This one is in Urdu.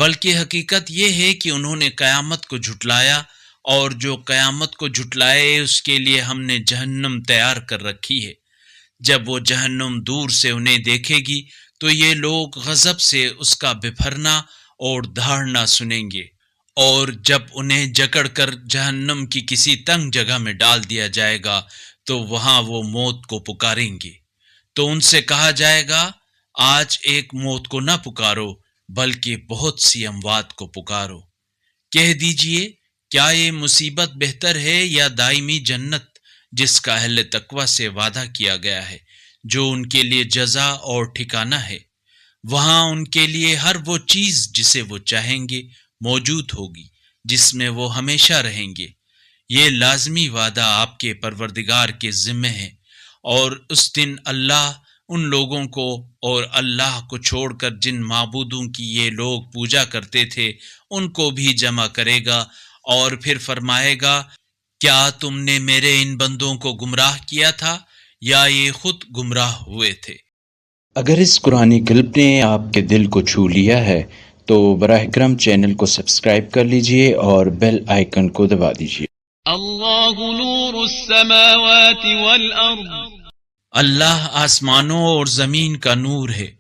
بلکہ حقیقت یہ ہے کہ انہوں نے قیامت کو جھٹلایا، اور جو قیامت کو جھٹلائے اس کے لیے ہم نے جہنم تیار کر رکھی ہے۔ جب وہ جہنم دور سے انہیں دیکھے گی تو یہ لوگ غضب سے اس کا بپھرنا اور دھاڑنا سنیں گے، اور جب انہیں جکڑ کر جہنم کی کسی تنگ جگہ میں ڈال دیا جائے گا تو وہاں وہ موت کو پکاریں گے، تو ان سے کہا جائے گا آج ایک موت کو نہ پکارو بلکہ بہت سی اموات کو پکارو۔ کہہ دیجئے کیا یہ مصیبت بہتر ہے یا دائمی جنت جس کا اہل تقوی سے وعدہ کیا گیا ہے، جو ان کے لیے جزا اور ٹھکانہ ہے۔ وہاں ان کے لیے ہر وہ چیز جسے وہ چاہیں گے موجود ہوگی، جس میں وہ ہمیشہ رہیں گے۔ یہ لازمی وعدہ آپ کے پروردگار کے ذمہ ہے، اور اس دن اللہ ان لوگوں کو اور اللہ کو چھوڑ کر جن معبودوں کی یہ لوگ پوجا کرتے تھے ان کو بھی جمع کرے گا، اور پھر فرمائے گا کیا تم نے میرے ان بندوں کو گمراہ کیا تھا یا یہ خود گمراہ ہوئے تھے؟ اگر اس قرآنی کلپ نے آپ کے دل کو چھو لیا ہے تو براہ کرم چینل کو سبسکرائب کر لیجئے اور بیل آئیکن کو دبا دیجئے۔ اللہ نور السماوات والارض، اللہ آسمانوں اور زمین کا نور ہے۔